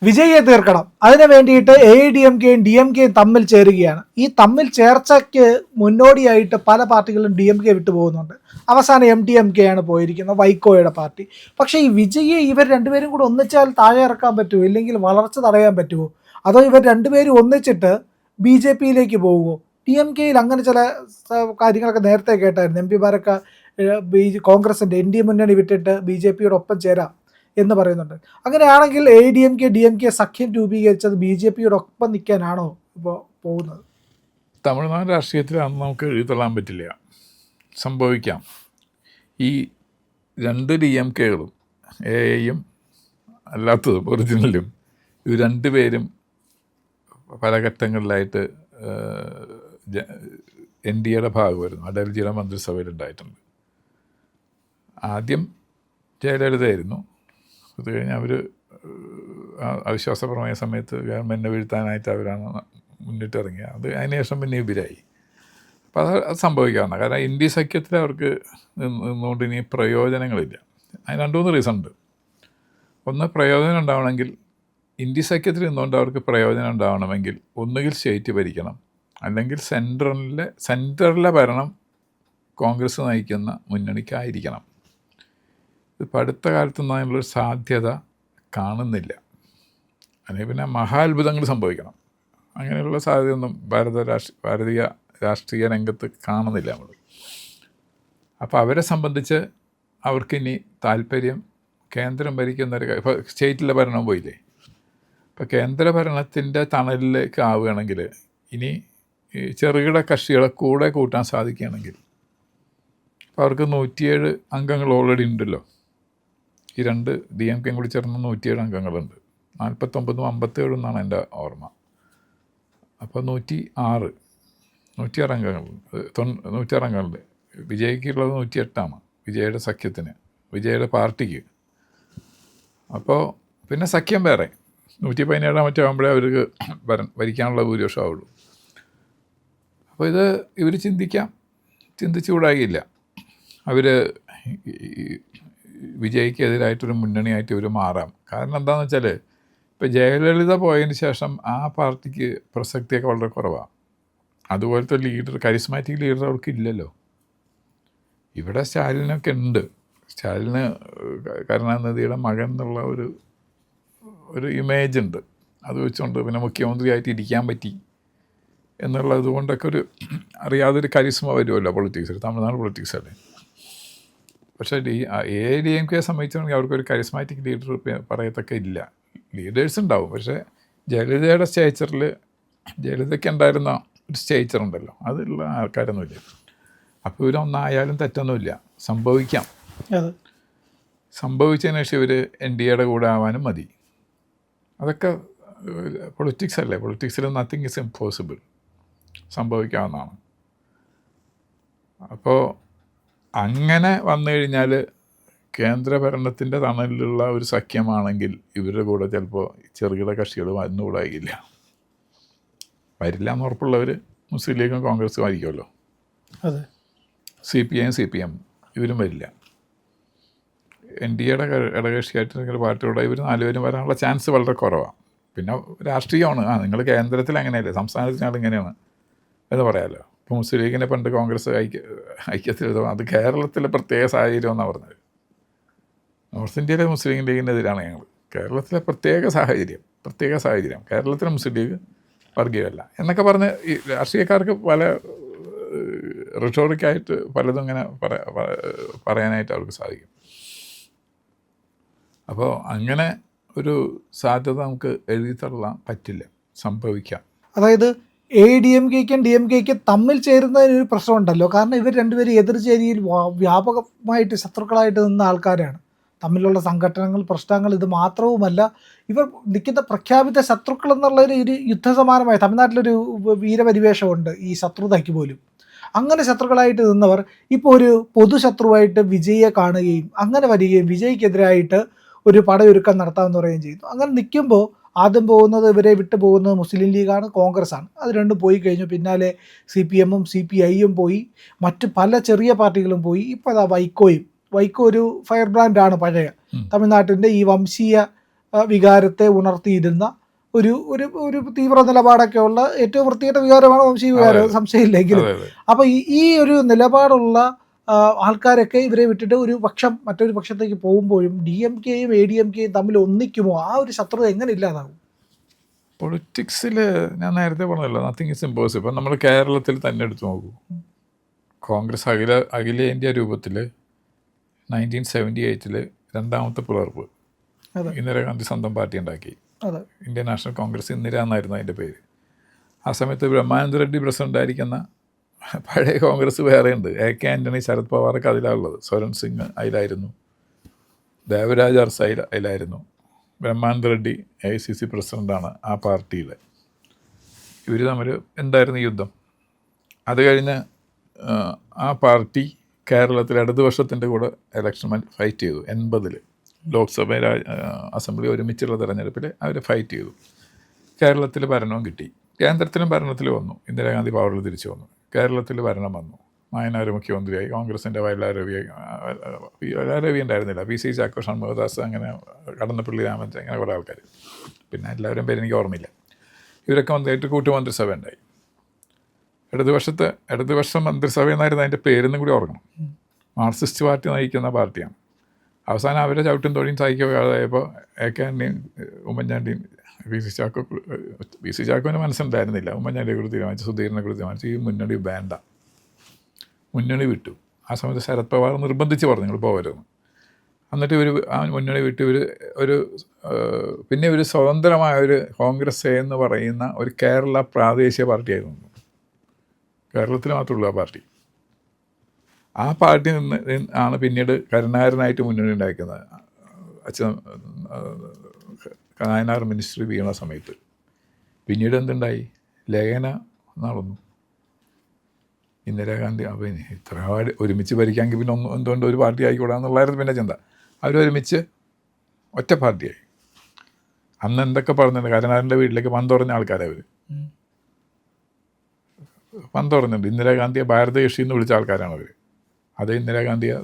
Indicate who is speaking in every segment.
Speaker 1: വിജയിയെ തീർക്കണം. അതിനു വേണ്ടിയിട്ട് AIADMKയും DMKയും തമ്മിൽ ചേരുകയാണ്. ഈ തമ്മിൽ ചേർച്ചയ്ക്ക് മുന്നോടിയായിട്ട് പല പാർട്ടികളും DMK വിട്ടു പോകുന്നുണ്ട്. അവസാനം MDMK ആണ് പോയിരിക്കുന്നത്, വൈക്കോയുടെ പാർട്ടി. പക്ഷേ ഈ വിജയിയെ ഇവർ രണ്ടുപേരും കൂടെ ഒന്നിച്ചാൽ താഴെ ഇറക്കാൻ പറ്റുമോ, ഇല്ലെങ്കിൽ വളർച്ച തടയാൻ പറ്റുമോ? അതോ ഇവർ രണ്ടുപേരും ഒന്നിച്ചിട്ട് BJPയിലേക്ക് പോകുമോ? DMKയിൽ അങ്ങനെ ചില കാര്യങ്ങളൊക്കെ നേരത്തെ കേട്ടായിരുന്നു. MP മാരൊക്കെ കോൺഗ്രസിൻ്റെ NDA മുന്നണി വിട്ടിട്ട് BJPയുടെ ഒപ്പം ചേരാം എന്ന് പറയുന്നുണ്ട്. അങ്ങനെയാണെങ്കിൽ AIADMK DMK സഖ്യം രൂപീകരിച്ചത് BJPയുടെ ഒപ്പം നിൽക്കാനാണോ ഇപ്പോൾ പോകുന്നത്?
Speaker 2: തമിഴ്നാട് രാഷ്ട്രീയത്തിലാണെന്ന് നമുക്ക് എഴുതിത്തള്ളാൻ പറ്റില്ല. സംഭവിക്കാം. ഈ രണ്ട് DMKകളും AIയും അല്ലാത്തതും ഒറിജിനലും ഇത് രണ്ടുപേരും പല ഘട്ടങ്ങളിലായിട്ട് NDAയുടെ ഭാഗമായിരുന്നു. അടൽജിയുടെ മന്ത്രിസഭയിലുണ്ടായിട്ടുണ്ട്. ആദ്യം ജയലളിതയായിരുന്നു. അത് കഴിഞ്ഞ് അവർ അവിശ്വാസ പ്രമേയ സമയത്ത് ഗവൺമെൻറ്റിനെ വീഴ്ത്താനായിട്ട് അവരാണ് മുന്നിട്ടിറങ്ങിയത്. അതിനുശേഷം പിന്നെ ഇവരായി. അപ്പോൾ അത് സംഭവിക്കാവുന്ന കാരണം ഇന്ത്യ സഖ്യത്തിൽ അവർക്ക് നിന്നുകൊണ്ട് ഇനി പ്രയോജനങ്ങളില്ല. അതിന് 2-3 റീസൺ ഉണ്ട്. ഒന്ന്, പ്രയോജനം ഉണ്ടാവണമെങ്കിൽ ഇന്ത്യ സഖ്യത്തിൽ നിന്നുകൊണ്ട് അവർക്ക് പ്രയോജനം ഉണ്ടാവണമെങ്കിൽ ഒന്നുകിൽ സ്റ്റേറ്റ് ഭരിക്കണം, അല്ലെങ്കിൽ സെൻറ്ററിലെ ഭരണം കോൺഗ്രസ് നയിക്കുന്ന മുന്നണിക്കായിരിക്കണം. ഇതിപ്പോൾ അടുത്ത കാലത്തൊന്നും അതിനുള്ളൊരു സാധ്യത കാണുന്നില്ല. അല്ലെങ്കിൽ പിന്നെ മഹാത്ഭുതങ്ങൾ സംഭവിക്കണം. അങ്ങനെയുള്ള സാധ്യതയൊന്നും ഭാരതീയ രാഷ്ട്രീയ രംഗത്ത് കാണുന്നില്ല നമ്മൾ. അപ്പോൾ അവരെ സംബന്ധിച്ച് അവർക്കിനി താല്പര്യം കേന്ദ്രം ഭരിക്കുന്നൊരു ഇപ്പോൾ സ്റ്റേറ്റിലെ ഭരണം പോയില്ലേ, ഇപ്പോൾ കേന്ദ്ര ഭരണത്തിൻ്റെ തണലിലേക്ക് ആവുകയാണെങ്കിൽ ഇനി ഈ ചെറുകിട കക്ഷികളെ കൂടെ കൂട്ടാൻ സാധിക്കുകയാണെങ്കിൽ അപ്പോൾ അവർക്ക് 107 അംഗങ്ങൾ ഓൾറെഡി ഉണ്ടല്ലോ. ഈ രണ്ട് DMKയും കൂടി ചേർന്ന് 107 അംഗങ്ങളുണ്ട്. 49ഉം 57 എന്നാണ് എൻ്റെ ഓർമ്മ. അപ്പോൾ 106 അംഗങ്ങളുണ്ട്. വിജയ്ക്കുള്ളത് 108ആണ്, വിജയുടെ സഖ്യത്തിന്, വിജയുടെ പാർട്ടിക്ക്. അപ്പോൾ പിന്നെ സഖ്യം വേറെ 117 മറ്റോ ആകുമ്പോഴേ അവർക്ക് ഭരിക്കാനുള്ള ഭൂരിപക്ഷം ആവുള്ളൂ. അപ്പോൾ ഇത് ഇവർ ചിന്തിച്ചുകൂടായില്ല. അവർ വിജയ്ക്കെതിരായിട്ടൊരു മുന്നണിയായിട്ട് ഇവർ മാറാം. കാരണം എന്താണെന്ന് വെച്ചാൽ ഇപ്പോൾ ജയലളിത പോയതിന് ശേഷം ആ പാർട്ടിക്ക് പ്രസക്തിയൊക്കെ വളരെ കുറവാണ്. അതുപോലത്തെ ലീഡർ, കരിസ്മാറ്റിക് ലീഡർ അവർക്ക് ഇല്ലല്ലോ. ഇവിടെ സ്റ്റാലിനൊക്കെ ഉണ്ട്. സ്റ്റാലിന് കരുണാനിധിയുടെ മകൻ എന്നുള്ള ഒരു ഇമേജ് ഉണ്ട്. അത് വെച്ചുകൊണ്ട് പിന്നെ മുഖ്യമന്ത്രിയായിട്ട് ഇരിക്കാൻ പറ്റി എന്നുള്ളത് കൊണ്ടൊക്കെ ഒരു അറിയാതൊരു കരിസ്മ വരുമല്ലോ പൊളിറ്റിക്സിൽ, തമിഴ്നാട് പൊളിറ്റിക്സല്ലേ. പക്ഷേ AIADMKയെ സംബന്ധിച്ചാണെങ്കിൽ അവർക്കൊരു കരിസ്മാറ്റിക് ലീഡർ പറയത്തൊക്കെ ഇല്ല. ലീഡേഴ്സ് ഉണ്ടാവും, പക്ഷേ ജയലളിതയുടെ സ്റ്റേച്ചറിൽ ജയലളിതയ്ക്ക് ഉണ്ടായിരുന്ന ഒരു സ്റ്റേച്ചർ ഉണ്ടല്ലോ, അതുള്ള ആൾക്കാരൊന്നുമില്ല. അപ്പോൾ ഇവരൊന്നായാലും തെറ്റൊന്നുമില്ല, സംഭവിക്കാം. സംഭവിച്ചതിന് ശേഷം ഇവർ NDAയുടെ കൂടെ ആവാനും മതി. അതൊക്കെ പൊളിറ്റിക്സ് അല്ലേ. പൊളിറ്റിക്സിൽ നത്തിങ് ഈസ് ഇംപോസിബിൾ, സംഭവിക്കാവുന്നതാണ്. അപ്പോൾ അങ്ങനെ വന്നു കഴിഞ്ഞാൽ കേന്ദ്രഭരണത്തിൻ്റെ തണലിലുള്ള ഒരു സഖ്യമാണെങ്കിൽ ഇവരുടെ കൂടെ ചിലപ്പോൾ ചെറുകിട കക്ഷികൾ വന്നുകൂടായില്ല. വരില്ല എന്ന് ഉറപ്പുള്ളവർ മുസ്ലിം ലീഗും കോൺഗ്രസും ആയിരിക്കുമല്ലോ.
Speaker 1: അതെ.
Speaker 2: CPM ഇവരും വരില്ല. NDAയുടെ ഇടകക്ഷിയായിട്ട് പാർട്ടിയോടെ ഇവർ 4 പേരും വരാനുള്ള ചാൻസ് വളരെ കുറവാണ്. പിന്നെ രാഷ്ട്രീയമാണ്. നിങ്ങൾ കേന്ദ്രത്തിൽ അങ്ങനെയല്ലേ, സംസ്ഥാനത്തിനാൾ ഇങ്ങനെയാണ് എന്ന് പറയാമല്ലോ. ഇപ്പോൾ മുസ്ലിം ലീഗിനെ പണ്ട് കോൺഗ്രസ് ഐക്യത്തിൽ അത് കേരളത്തിലെ പ്രത്യേക സാഹചര്യം എന്നാണ് പറഞ്ഞത്. നോർത്ത് ഇന്ത്യയിലെ മുസ്ലിം ലീഗിനെതിരാണ് ഞങ്ങൾ. കേരളത്തിലെ പ്രത്യേക സാഹചര്യം കേരളത്തിലെ മുസ്ലിം ലീഗ് വർഗീയമല്ല എന്നൊക്കെ പറഞ്ഞ് ഈ രാഷ്ട്രീയക്കാർക്ക് പല റിട്ടോറിക്കായിട്ട് പലതും ഇങ്ങനെ പറയാനായിട്ട് അവർക്ക് സാധിക്കും. അപ്പോൾ അങ്ങനെ ഒരു സാധ്യത നമുക്ക് എഴുതിത്തള്ളാൻ പറ്റില്ല, സംഭവിക്കാം.
Speaker 1: അതായത് AIADMKയ്ക്കും DMKയ്ക്കും തമ്മിൽ ചേരുന്നതിനൊരു പ്രശ്നമുണ്ടല്ലോ. കാരണം ഇവർ രണ്ടുപേരും എതിർചേരിയിൽ വ്യാപകമായിട്ട് ശത്രുക്കളായിട്ട് നിന്ന ആൾക്കാരാണ്. തമ്മിലുള്ള സംഘടനകൾ, പ്രശ്നങ്ങൾ ഇത് മാത്രവുമല്ല, ഇവർ നിൽക്കുന്ന പ്രഖ്യാപിത ശത്രുക്കൾ എന്നുള്ളൊരു യുദ്ധസമാനമായ തമിഴ്നാട്ടിലൊരു വീരപരിവേഷമുണ്ട് ഈ ശത്രുതയ്ക്ക് പോലും. അങ്ങനെ ശത്രുക്കളായിട്ട് നിന്നവർ ഇപ്പോൾ ഒരു പൊതുശത്രുവായിട്ട് വിജയെ കാണുകയും അങ്ങനെ വരികയും വിജയ്ക്കെതിരായിട്ട് ഒരു പടയൊരുക്കം നടത്താമെന്ന് പറയുകയും ചെയ്തു. അങ്ങനെ നിൽക്കുമ്പോൾ ആദ്യം പോകുന്നത്, ഇവരെ വിട്ടു പോകുന്നത് മുസ്ലിം ലീഗാണ്, കോൺഗ്രസ്സാണ്. അത് രണ്ടും പോയി കഴിഞ്ഞു. പിന്നാലെ CPMും CPIയും പോയി, മറ്റ് പല ചെറിയ പാർട്ടികളും പോയി. ഇപ്പോൾ അതാ വൈക്കോ ഒരു ഫയർ ബ്രാൻഡാണ് പഴയ തമിഴ്നാട്ടിൻ്റെ ഈ വംശീയ വികാരത്തെ ഉണർത്തിയിരുന്ന ഒരു ഒരു ഒരു തീവ്ര നിലപാടൊക്കെ ഉള്ള ഏറ്റവും വൃത്തികെട്ട വികാരമാണ് വംശീയ വികാരം, സംശയമില്ലെങ്കിലും. അപ്പോൾ ഈ ഒരു നിലപാടുള്ള ആൾക്കാരൊക്കെ ഇവരെ വിട്ടിട്ട് ഒരു പക്ഷം മറ്റൊരു പക്ഷത്തേക്ക് പോകുമ്പോഴും DMKയും ADMKയും തമ്മിൽ ഒന്നിക്കുമോ? ആ ഒരു ശത്രുത എങ്ങനെ ഇല്ലാതാകും?
Speaker 2: പൊളിറ്റിക്സിൽ ഞാൻ നേരത്തെ പറഞ്ഞല്ലോ, നത്തിങ് ഇസ് ഇമ്പോസിബിൾ. ഇപ്പം നമ്മൾ കേരളത്തിൽ തന്നെ എടുത്തു നോക്കൂ. കോൺഗ്രസ് അഖിലേന്ത്യാ രൂപത്തിൽ 1978 രണ്ടാമത്തെ പിളർപ്പ് ഇന്ദിരാഗാന്ധി സ്വന്തം പാർട്ടി ഉണ്ടാക്കി. ഇന്ത്യൻ നാഷണൽ കോൺഗ്രസ്, ഇന്ദിര എന്നായിരുന്നു അതിൻ്റെ പേര്. ആ സമയത്ത് ബ്രഹ്മാനന്ദ റെഡ്ഡി പ്രസിഡൻ്റായിരിക്കുന്ന പഴയ കോൺഗ്രസ് വേറെയുണ്ട്. AK ആൻ്റണി, ശരത് പവാറൊക്കെ അതിലാണുള്ളത്. സ്വരൺ സിംഗ് അതിലായിരുന്നു, ദേവരാജ് അർസ് അതിലായിരുന്നു. ബ്രഹ്മാനന്ദ റെഡ്ഡി AICC പ്രസിഡൻ്റാണ് ആ പാർട്ടിയിലെ. ഇവർ തമ്മിൽ എന്തായിരുന്നു യുദ്ധം. അത് കഴിഞ്ഞ് ആ പാർട്ടി കേരളത്തിൽ ഇടതുപക്ഷത്തിൻ്റെ കൂടെ ഇലക്ഷൻ ഫൈറ്റ് ചെയ്തു. 80 ലോക്സഭ അസംബ്ലി ഒരുമിച്ചുള്ള തെരഞ്ഞെടുപ്പിൽ അവർ ഫൈറ്റ് ചെയ്തു. കേരളത്തിൽ ഭരണവും കിട്ടി, കേന്ദ്രത്തിലും ഭരണത്തിൽ വന്നു. ഇന്ദിരാഗാന്ധി പവറിൽ തിരിച്ചു വന്നു, കേരളത്തിൽ ഭരണം വന്നു. നായനാർ മുഖ്യമന്ത്രിയായി, കോൺഗ്രസിൻ്റെ വയലാരവി ഉണ്ടായിരുന്നില്ല, PC ചാക്കോ, ഷൺമുഖദാസ്, അങ്ങനെ കടന്നപ്പള്ളി രാമചന്ദ്രൻ, അങ്ങനെ കുറേ ആൾക്കാർ. പിന്നെ എല്ലാവരും പേര് എനിക്ക് ഓർമ്മയില്ല. ഇവരൊക്കെ വന്നിട്ട് കൂട്ടുമന്ത്രിസഭ ഉണ്ടായി. ഇടതുപക്ഷ മന്ത്രിസഭ എന്നായിരുന്നു അതിൻ്റെ പേരെന്നും കൂടി ഓർക്കണം. മാർക്സിസ്റ്റ് പാർട്ടി നയിക്കുന്ന പാർട്ടിയാണ്. അവസാനം അവരെ ചവിട്ടും തൊഴിയും സഹിക്കാതായപ്പോൾ AK ആൻ്റണിയും ഉമ്മൻചാണ്ടിയും PC ചാക്കോന് മനസ്സുണ്ടായിരുന്നില്ല. ഉമ്മൻചാണ്ടിയെ കൂടി തീരുമാനിച്ചു, സുധീരനെ കൂടി തീരുമാനിച്ചു, ഈ മുന്നണി വേണ്ട, മുന്നണി വിട്ടു. ആ സമയത്ത് ശരത് പവാർ നിർബന്ധിച്ച് പറഞ്ഞു നിങ്ങൾ പോകരുതെന്ന്. എന്നിട്ട് ആ മുന്നണി വിട്ട് പിന്നെ ഒരു സ്വതന്ത്രമായ ഒരു കോൺഗ്രസ് എന്ന് പറയുന്ന ഒരു കേരള പ്രാദേശിക പാർട്ടിയായിരുന്നു. കേരളത്തിൽ മാത്രമുള്ളൂ ആ പാർട്ടി. ആ പാർട്ടി ആണ് പിന്നീട് കരുണാകരനായിട്ട് മുന്നണി ഉണ്ടാക്കുന്നത്. നായനാർ മിനിസ്റ്ററി വീണ സമയത്ത് പിന്നീട് എന്തുണ്ടായി? ലേഖന നടന്നു. ഇന്ദിരാഗാന്ധി അപ്പം ഇത്ര ഒരുമിച്ച് ഭരിക്കാമെങ്കിൽ പിന്നെ എന്തുകൊണ്ട് ഒരു പാർട്ടി ആയിക്കൂടാന്നുള്ളായിരുന്നു പിന്നെ ചിന്ത. അവരൊരുമിച്ച് ഒറ്റ പാർട്ടിയായി. അന്ന് എന്തൊക്കെ പറഞ്ഞിട്ടുണ്ട്, കരുണാകരൻ്റെ വീട്ടിലേക്ക് പന്തുറഞ്ഞ ആൾക്കാരവർ. പന്തുറഞ്ഞിട്ടുണ്ട്. ഇന്ദിരാഗാന്ധിയെ ഭാരതകക്ഷി എന്ന് വിളിച്ച ആൾക്കാരാണ് അവർ. അത് ഇന്ദിരാഗാന്ധിയെ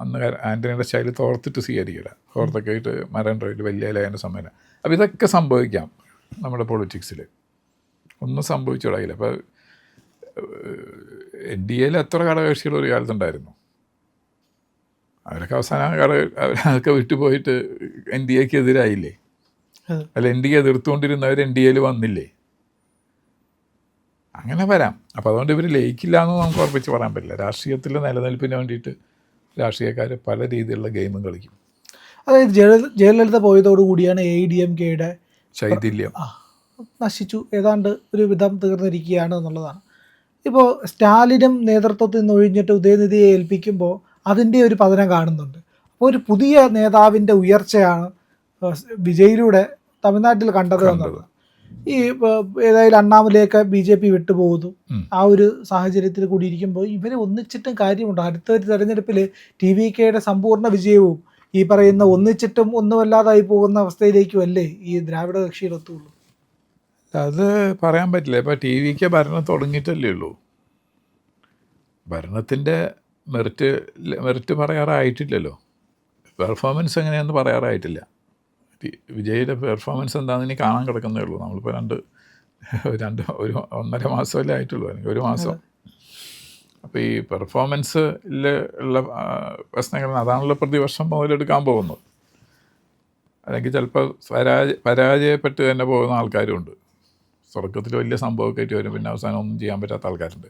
Speaker 2: അന്ന് ആൻ്റണിയുടെ സ്റ്റൈലിൽ തോർത്തിട്ട് സ്വീകരിക്കില്ല, തോർത്തൊക്കെ ആയിട്ട് മരണ്ടോയിട്ട് വലിയ ലേഖന സമ്മേളനം. അപ്പോൾ ഇതൊക്കെ സംഭവിക്കാം നമ്മുടെ പൊളിറ്റിക്സിൽ. ഒന്നും സംഭവിച്ചു തുടങ്ങിയില്ല. അപ്പോൾ NDAയിൽ എത്ര ഘടകകക്ഷികൾ ഒരു കാലത്തുണ്ടായിരുന്നു. അവരൊക്കെ അവസാനം അവരൊക്കെ വിട്ടുപോയിട്ട് NDAക്ക് എതിരായില്ലേ? അല്ല, NDA എതിർത്തുകൊണ്ടിരുന്നവർ NDAയിൽ വന്നില്ലേ? അങ്ങനെ വരാം. അപ്പോൾ അതുകൊണ്ട് ഇവർ ലയിക്കില്ല എന്ന് നമുക്ക് ഉറപ്പിച്ച് പറയാൻ പറ്റില്ല. രാഷ്ട്രീയത്തിലെ നിലനിൽപ്പിന് വേണ്ടിയിട്ട് രാഷ്ട്രീയക്കാർ പല രീതിയിലുള്ള ഗെയിമും കളിക്കും.
Speaker 1: അതായത് ജയലളിത പോയതോടുകൂടിയാണ് ADMKയുടെ
Speaker 2: ശൈഥില്യം
Speaker 1: നശിച്ചു, ഏതാണ്ട് ഒരു വിധം തീർന്നിരിക്കുകയാണ് എന്നുള്ളതാണ്. ഇപ്പോൾ സ്റ്റാലിനും നേതൃത്വത്തിൽ നിന്ന് ഒഴിഞ്ഞിട്ട് ഉദയനിധിയെ ഏൽപ്പിക്കുമ്പോൾ അതിൻ്റെ ഒരു പതനം കാണുന്നുണ്ട്. അപ്പോൾ ഒരു പുതിയ നേതാവിൻ്റെ ഉയർച്ചയാണ് വിജയിലൂടെ തമിഴ്നാട്ടിൽ കണ്ടത് എന്നുള്ളത്. ഈ ഏതായാലും അണ്ണാമലയൊക്കെ BJP വിട്ടുപോകുന്നു. ആ ഒരു സാഹചര്യത്തിൽ കൂടി ഇരിക്കുമ്പോൾ ഇവരെ ഒന്നിച്ചിട്ടും കാര്യമുണ്ടോ? അടുത്തൊരു തെരഞ്ഞെടുപ്പിൽ TVKയുടെ സമ്പൂർണ്ണ വിജയവും ഈ പറയുന്ന ഒന്നിച്ചിട്ടും ഒന്നുമല്ലാതായി പോകുന്ന അവസ്ഥയിലേക്കും അല്ലേ ഈ ദ്രാവിഡ കക്ഷിയിലെത്തുള്ളൂ?
Speaker 2: അത് പറയാൻ പറ്റില്ല. ഇപ്പോൾ TVK ഭരണം തുടങ്ങിയിട്ടല്ലേ ഉള്ളൂ. ഭരണത്തിൻ്റെ മെറിറ്റ് പറയാറായിട്ടില്ലല്ലോ. പെർഫോമൻസ് എങ്ങനെയാണെന്ന് പറയാറായിട്ടില്ല. വിജയുടെ പെർഫോമൻസ് എന്താണെന്ന് ഇനി കാണാൻ കിടക്കുന്നേ ഉള്ളൂ. നമ്മളിപ്പോൾ 1.5 മാസമല്ലേ ആയിട്ടുള്ളൂ, അല്ലെങ്കിൽ 1 മാസം. അപ്പോൾ ഈ പെർഫോമൻസിൽ ഉള്ള പ്രശ്നങ്ങൾ അതാണല്ലോ പ്രതിവർഷം മുതലെടുക്കാൻ പോകുന്നത്. അല്ലെങ്കിൽ ചിലപ്പോൾ പരാജയപ്പെട്ട് തന്നെ പോകുന്ന ആൾക്കാരുമുണ്ട്. തുടക്കത്തിൽ വലിയ സംഭവമൊക്കെ ആയിട്ട് വരും, പിന്നെ അവസാനം ഒന്നും ചെയ്യാൻ പറ്റാത്ത ആൾക്കാരുണ്ട്.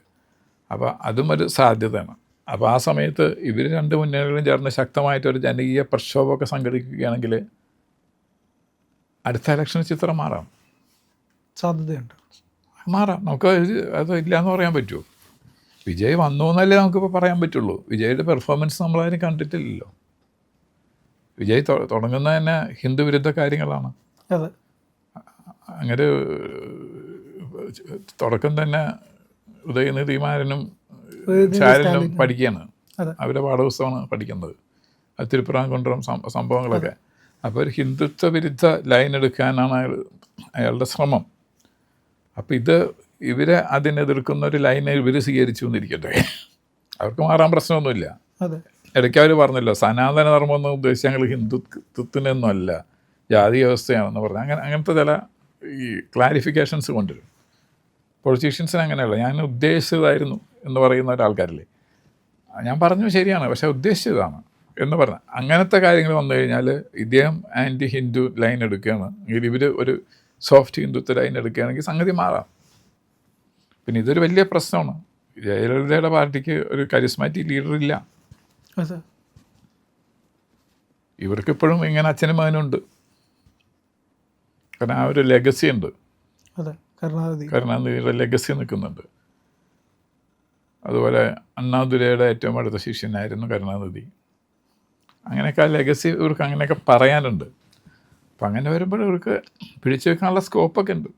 Speaker 2: അപ്പോൾ അതും ഒരു സാധ്യതയാണ്. അപ്പോൾ ആ സമയത്ത് ഇവർ രണ്ട് മുന്നണികളും ചേർന്ന് ശക്തമായിട്ടൊരു ജനകീയ പ്രക്ഷോഭമൊക്കെ സംഘടിപ്പിക്കുകയാണെങ്കിൽ അടുത്ത ഇലക്ഷന് ചിത്രം മാറാം,
Speaker 1: സാധ്യതയുണ്ട്.
Speaker 2: മാറാം. നമുക്ക് അത് ഇല്ലയെന്ന് പറയാൻ പറ്റുമോ? വിജയ് വന്നു എന്നല്ലേ നമുക്കിപ്പോൾ പറയാൻ പറ്റുള്ളൂ. വിജയുടെ പെർഫോമൻസ് നമ്മളാരും കണ്ടിട്ടില്ലല്ലോ. വിജയ് തുടങ്ങുന്ന തന്നെ ഹിന്ദു വിരുദ്ധ കാര്യങ്ങളാണ്. അങ്ങനെ തുടക്കം തന്നെ ഉദയനിധിമാരനും ശാരനും പഠിക്കുകയാണ്, അവരുടെ പാഠപുസ്തകമാണ് പഠിക്കുന്നത്. അത് തിരുപ്പുറാംകുണ്ടം സംഭവങ്ങളൊക്കെ. അപ്പോൾ ഒരു ഹിന്ദുത്വ വിരുദ്ധ ലൈൻ എടുക്കാനാണ് അയാളുടെ ശ്രമം. അപ്പോൾ ഇവരെ അതിനെതിർക്കുന്ന ഒരു ലൈനെ ഇവർ സ്വീകരിച്ചു എന്നിരിക്കട്ടെ, അവർക്ക് മാറാൻ പ്രശ്നമൊന്നുമില്ല. ഇടയ്ക്ക് അവർ പറഞ്ഞല്ലോ, സനാതന ധർമ്മം എന്ന് ഉദ്ദേശിച്ച് ഞങ്ങൾ ഹിന്ദുത്വത്തിനൊന്നും അല്ല, ജാതി വ്യവസ്ഥയാണെന്ന് പറഞ്ഞാൽ അങ്ങനത്തെ ചില ഈ ക്ലാരിഫിക്കേഷൻസ് കൊണ്ടുവരും. പൊളിറ്റീഷ്യൻസിന് അങ്ങനെയല്ല, ഞാൻ ഉദ്ദേശിച്ചതായിരുന്നു എന്ന് പറയുന്ന ഒരാൾക്കാരില്ലേ, ഞാൻ പറഞ്ഞു ശരിയാണ് പക്ഷേ ഉദ്ദേശിച്ചതാണ് എന്ന് പറഞ്ഞാൽ അങ്ങനത്തെ കാര്യങ്ങൾ വന്നു കഴിഞ്ഞാൽ ഇദ്ദേഹം ആൻറ്റി ഹിന്ദു ലൈൻ എടുക്കുകയാണ്, എങ്കിൽ ഇവർ ഒരു സോഫ്റ്റ് ഹിന്ദുത്വ ലൈൻ എടുക്കുകയാണെങ്കിൽ സംഗതി മാറാം. പിന്നെ ഇതൊരു വലിയ പ്രശ്നമാണ്. ജയലളിതയുടെ പാർട്ടിക്ക് ഒരു കരിസ്മാറ്റിക് ലീഡർ ഇല്ല.
Speaker 1: അതെ
Speaker 2: ഇവർക്കിപ്പോഴും ഇങ്ങനെ അച്ഛനും മകനുണ്ട്. കാരണം ആ ഒരു ലെഗസി ഉണ്ട്,
Speaker 1: അതെ
Speaker 2: കരുണാനിധിയുടെ ലെഗസി നിൽക്കുന്നുണ്ട്. അതുപോലെ അണ്ണാദുരൈയുടെ ഏറ്റവും അടുത്ത ശിഷ്യനായിരുന്നു കരുണാനിധി. അങ്ങനെയൊക്കെ ആ ലെഗസി ഇവർക്ക് അങ്ങനെയൊക്കെ പറയാനുണ്ട്. അപ്പം അങ്ങനെ വരുമ്പോൾ ഇവർക്ക് പിടിച്ചു വെക്കാനുള്ള സ്കോപ്പൊക്കെ ഉണ്ട്.